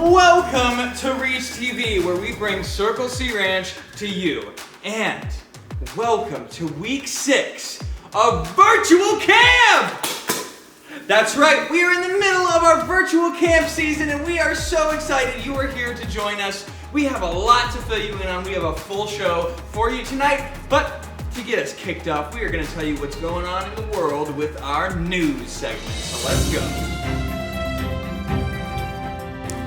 Welcome to Reach TV, where we bring Circle C Ranch to you. And welcome to week 6 of virtual camp! That's right, we are in the middle of our virtual camp season and we are so excited you are here to join us. We have a lot to fill you in on. We have a full show for you tonight, but to get us kicked off, we are going to tell you what's going on in the world with our news segment. So let's go.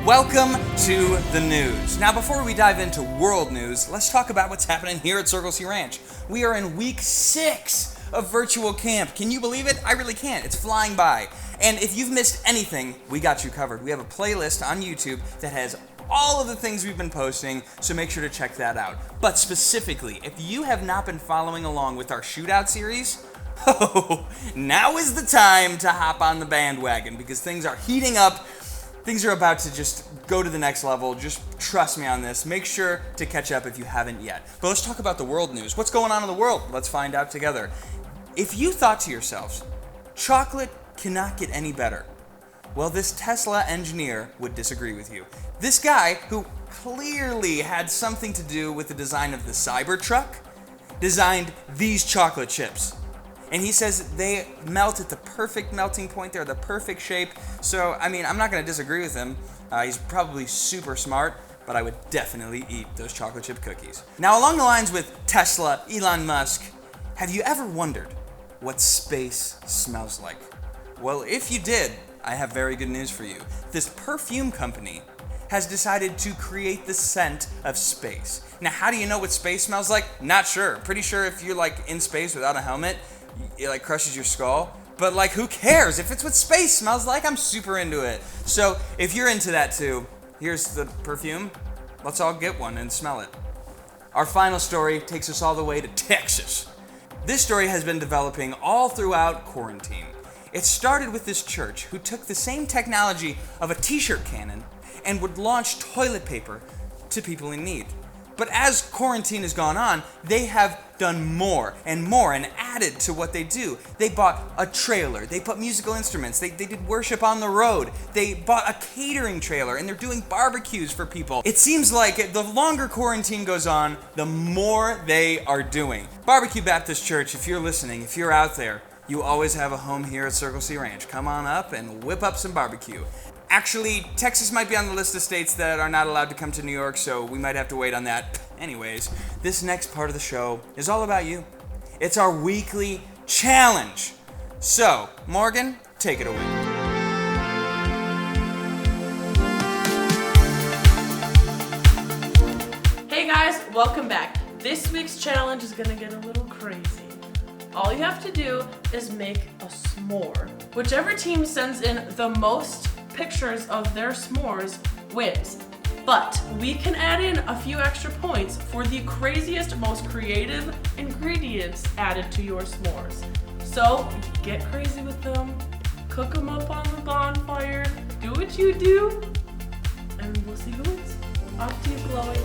Welcome to the news. Now, before we dive into world news, let's talk about what's happening here at Circle C Ranch. We are in week 6 of virtual camp. Can you believe it? I really can't. It's flying by. And if you've missed anything, we got you covered. We have a playlist on YouTube that has all of the things we've been posting, so make sure to check that out. But specifically, if you have not been following along with our shootout series, now is the time to hop on the bandwagon because things are heating up. Things are about to just go to the next level. Just trust me on this. Make sure to catch up if you haven't yet. But let's talk about the world news. What's going on in the world? Let's find out together. If you thought to yourselves, chocolate cannot get any better, well, this Tesla engineer would disagree with you. This guy, who clearly had something to do with the design of the Cybertruck, designed these chocolate chips. And he says they melt at the perfect melting point. They're the perfect shape. So, I mean, I'm not going to disagree with him. He's probably super smart, but I would definitely eat those chocolate chip cookies. Now, along the lines with Tesla, Elon Musk, have you ever wondered what space smells like? Well, if you did, I have very good news for you. This perfume company has decided to create the scent of space. Now, how do you know what space smells like? Not sure. Pretty sure if you're like in space without a helmet, it like crushes your skull. But like, who cares? If it's what space smells like, I'm super into it. So if you're into that too, here's the perfume. Let's all get one and smell it. Our final story takes us all the way to Texas. This story has been developing all throughout quarantine. It started with this church who took the same technology of a t-shirt cannon and would launch toilet paper to people in need. But as quarantine has gone on, they have done more and added to what they do. They bought a trailer, they put musical instruments, they did worship on the road, they bought a catering trailer, and they're doing barbecues for people. It seems like the longer quarantine goes on, the more they are doing. Barbecue Baptist Church, if you're listening, if you're out there, you always have a home here at Circle C Ranch. Come on up and whip up some barbecue. Actually, Texas might be on the list of states that are not allowed to come to New York, so we might have to wait on that. Anyways, this next part of the show is all about you. It's our weekly challenge. So, Morgan, take it away. Hey guys, welcome back. This week's challenge is gonna get a little crazy. All you have to do is make a s'more. Whichever team sends in the most pictures of their s'mores wins. But we can add in a few extra points for the craziest, most creative ingredients added to your s'mores. So get crazy with them, cook them up on the bonfire, do what you do, and we'll see who wins. Off to you, Chloe.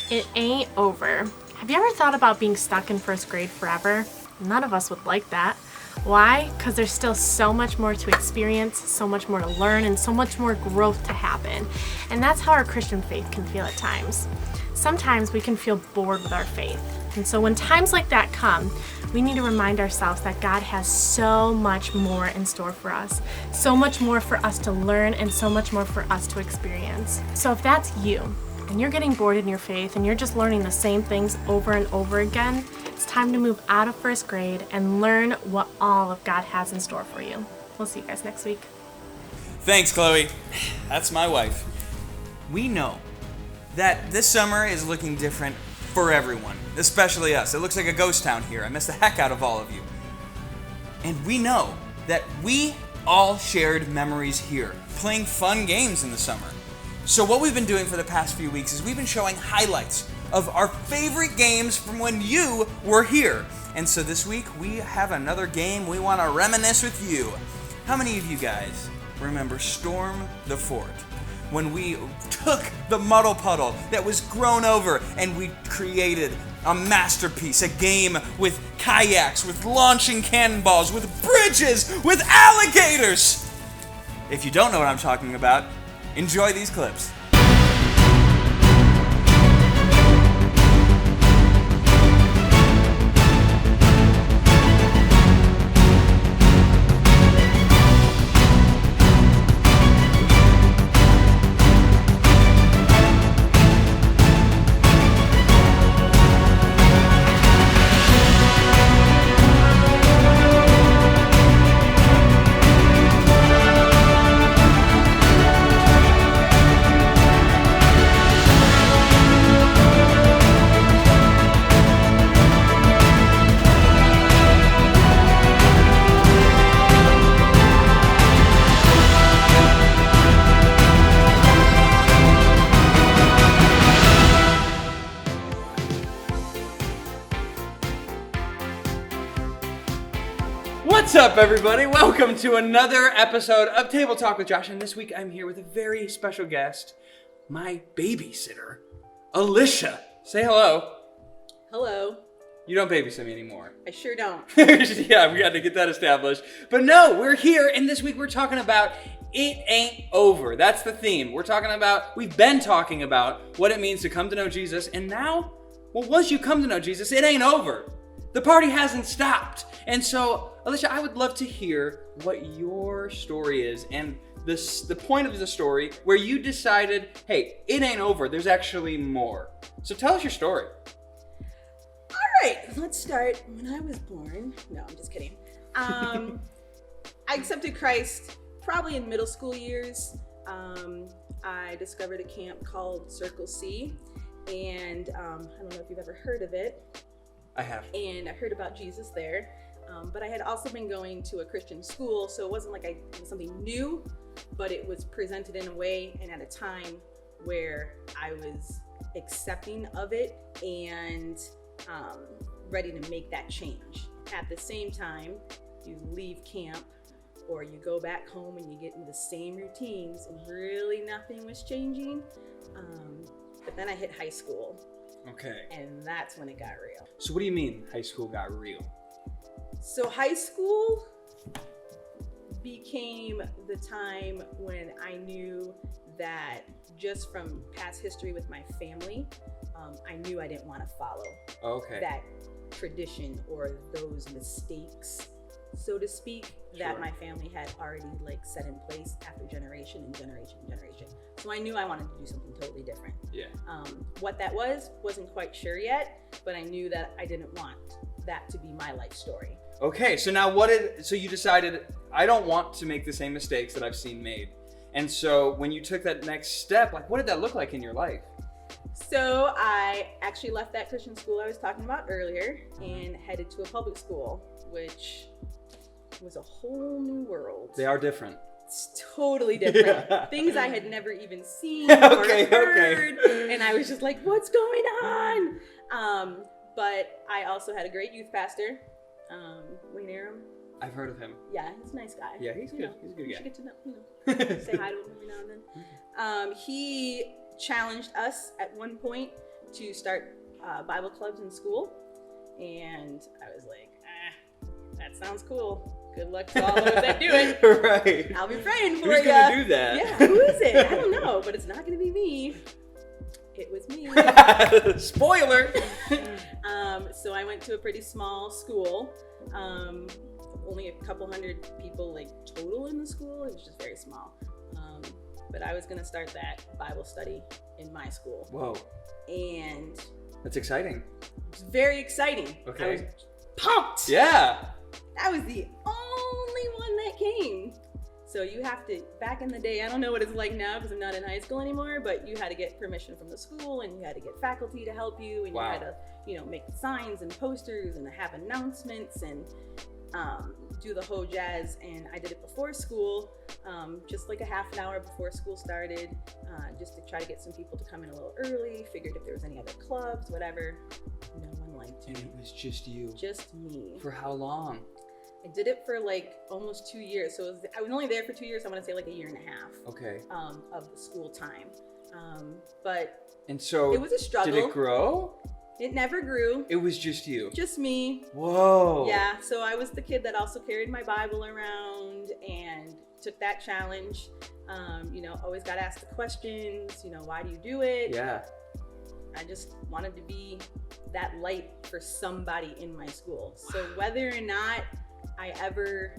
It ain't over. Have you ever thought about being stuck in first grade forever? None of us would like that. Why? Because there's still so much more to experience, so much more to learn, and so much more growth to happen. And that's how our Christian faith can feel at times. Sometimes we can feel bored with our faith. And so when times like that come, we need to remind ourselves that God has so much more in store for us, so much more for us to learn, and so much more for us to experience. So if that's you, and you're getting bored in your faith, and you're just learning the same things over and over again, it's time to move out of first grade and learn what all of God has in store for you. We'll see you guys next week. Thanks, Chloe. That's my wife. We know that this summer is looking different for everyone, especially us. It looks like a ghost town here. I miss the heck out of all of you. And we know that we all shared memories here, playing fun games in the summer. So what we've been doing for the past few weeks is we've been showing highlights of our favorite games from when you were here. And so this week we have another game we want to reminisce with you. How many of you guys remember Storm the Fort? When we took the muddle puddle that was grown over and we created a masterpiece, a game with kayaks, with launching cannonballs, with bridges, with alligators. If you don't know what I'm talking about, enjoy these clips. What's up, everybody? Welcome to another episode of Table Talk with Josh, and this week I'm here with a very special guest, my babysitter, Alicia. Say hello. Hello. You don't babysit me anymore. I sure don't. Yeah, we got to get that established. But no, we're here, and this week we're talking about It Ain't Over. That's the theme. We've been talking about what it means to come to know Jesus, and now, well, once you come to know Jesus, it ain't over. The party hasn't stopped. And so, Alicia, I would love to hear what your story is and the point of the story where you decided, hey, it ain't over. There's actually more. So tell us your story. All right, let's start. When I was born, no, I'm just kidding. I accepted Christ probably in middle school years. I discovered a camp called Circle C, and I don't know if you've ever heard of it. I have. And I heard about Jesus there. But I had also been going to a Christian school, so it wasn't like it was something new, but it was presented in a way and at a time where I was accepting of it and ready to make that change. At the same time, you leave camp or you go back home and you get into the same routines and really nothing was changing. But then I hit high school. Okay. And that's when it got real. So what do you mean high school got real? So high school became the time when I knew that just from past history with my family, I knew I didn't want to follow that tradition or those mistakes, so to speak, that my family had already set in place after generation and generation and generation. So I knew I wanted to do something totally different. Yeah. What that wasn't quite sure yet, but I knew that I didn't want that to be my life story. Okay, so now so you decided, I don't want to make the same mistakes that I've seen made. And so when you took that next step, what did that look like in your life? So I actually left that Christian school I was talking about earlier and headed to a public school, which was a whole new world. They are different. It's totally different. Things I had never even seen or heard. And I was just like, what's going on? But I also had a great youth pastor, Wayne Aram. I've heard of him. Yeah, he's a nice guy. Yeah, he's good. He's a good guy. You should get to know, say hi to him every now and then. He challenged us at one point to start Bible clubs in school. And I was like, that sounds cool. Good luck to all those that do it. Right. I'll be praying for you. Who's going to do that? Yeah, who is it? I don't know, but it's not going to be me. It was me. Spoiler. So I went to a pretty small school. Only a couple hundred people total in the school. It was just very small. But I was going to start that Bible study in my school. Whoa. And that's exciting. It was very exciting. Okay. I was pumped. Yeah. That was the only one that came. So you have to, back in the day, I don't know what it's like now because I'm not in high school anymore, but you had to get permission from the school and you had to get faculty to help you and you had to, make signs and posters and have announcements and do the whole jazz. And I did it before school, just a half an hour before school started, just to try to get some people to come in a little early, figured if there was any other clubs, whatever. No one liked me. And it was just you. Just me. For how long? I did it for almost 2 years. So I was only there for 2 years. I want to say a year and a half. Okay. Of the school time. And so it was a struggle. Did it grow? It never grew. It was just you. Just me. Whoa. Yeah. So I was the kid that also carried my Bible around and took that challenge. Always got asked the questions, why do you do it? Yeah. I just wanted to be that light for somebody in my school. So whether or not I ever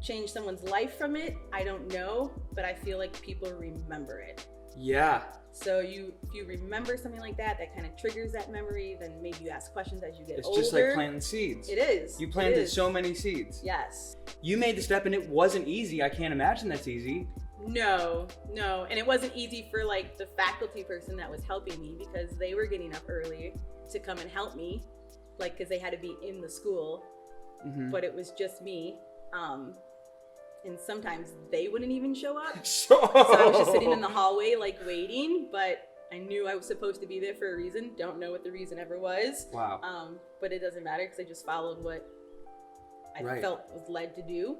change someone's life from it, I don't know, but I feel like people remember it. Yeah. So if you remember something like that kind of triggers that memory, then maybe you ask questions as you get older. It's just like planting seeds. It is. You planted so many seeds. Yes. You made the step and it wasn't easy. I can't imagine that's easy. No. And it wasn't easy for like the faculty person that was helping me, because they were getting up early to come and help me, like, because they had to be in the school. Mm-hmm. But it was just me. And sometimes they wouldn't even show up. So I was just sitting in the hallway, like, waiting, but I knew I was supposed to be there for a reason. Don't know what the reason ever was. Wow. But it doesn't matter, because I just followed what I felt was led to do.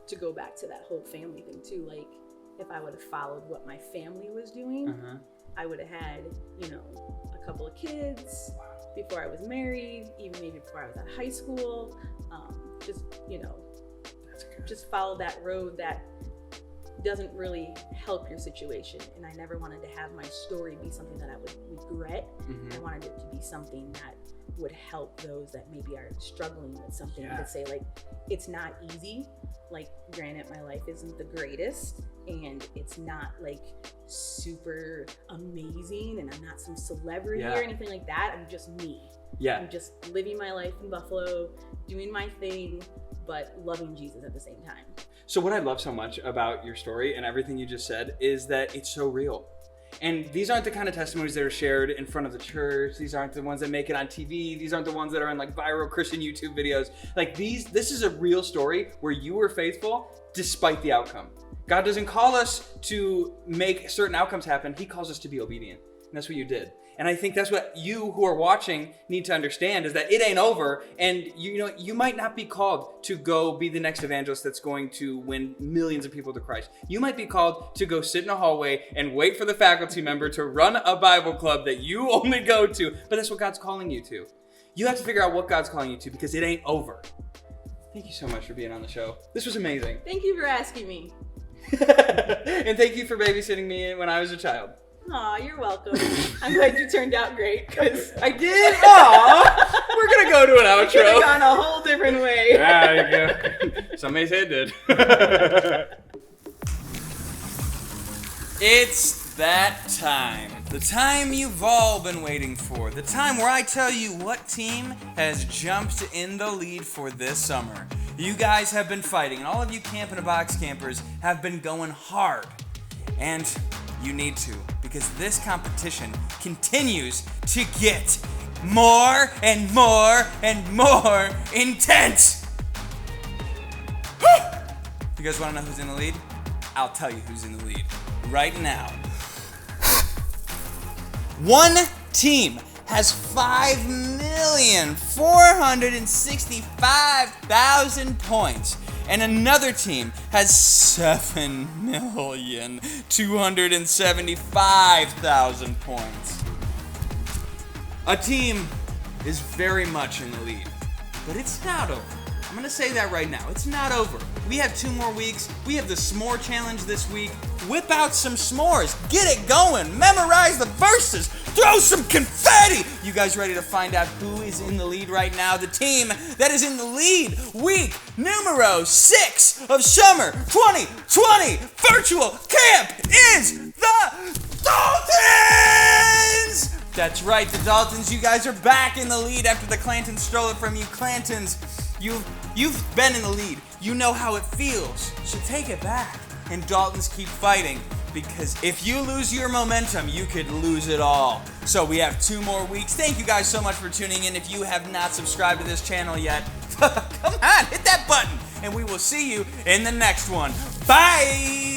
To go back to that whole family thing too, like, if I would have followed what my family was doing, I would have had, a couple of kids before I was married, even maybe before I was out of high school. Just follow that road that doesn't really help your situation. And I never wanted to have my story be something that I would regret. I wanted it to be something that would help those that maybe are struggling with something. To say, like, it's not easy. Like, granted, my life isn't the greatest, and it's not like super amazing, and I'm not some celebrity or anything like that. I'm just me. Yeah. I'm just living my life in Buffalo, doing my thing, but loving Jesus at the same time. So what I love so much about your story and everything you just said is that it's so real. And these aren't the kind of testimonies that are shared in front of the church. These aren't the ones that make it on TV. These aren't the ones that are in like viral Christian YouTube videos. Like this is a real story where you were faithful despite the outcome. God doesn't call us to make certain outcomes happen. He calls us to be obedient. And that's what you did. And I think that's what you who are watching need to understand, is that it ain't over. And you might not be called to go be the next evangelist that's going to win millions of people to Christ. You might be called to go sit in a hallway and wait for the faculty member to run a Bible club that you only go to. But that's what God's calling you to. You have to figure out what God's calling you to, because it ain't over. Thank you so much for being on the show. This was amazing. Thank you for asking me. And thank you for babysitting me when I was a child. Aw, you're welcome. I'm glad you turned out great, because I did? Aw! We're going to go to an outro. Could have gone a whole different way. There you go. Somebody said it did. It's that time. The time you've all been waiting for. The time where I tell you what team has jumped in the lead for this summer. You guys have been fighting, and all of you Camp in a Box campers have been going hard. And you need to, because this competition continues to get more and more and more intense. You guys want to know who's in the lead? I'll tell you who's in the lead right now. One team has 5,465,000 points. And another team has 7,275,000 points. A team is very much in the lead, but it's not over. I'm gonna say that right now. It's not over. We have 2 more weeks. We have the s'more challenge this week. Whip out some s'mores. Get it going. Memorize the verses. Throw some confetti. You guys ready to find out who is in the lead right now? The team that is in the lead, week numero 6 of summer 2020 virtual camp, is the Daltons! That's right, the Daltons. You guys are back in the lead after the Clantons stole it from you. Clantons, you've been in the lead. You know how it feels. So take it back. And Daltons, keep fighting, because if you lose your momentum, you could lose it all. So we have 2 more weeks. Thank you guys so much for tuning in. If you have not subscribed to this channel yet, come on, hit that button. And we will see you in the next one. Bye!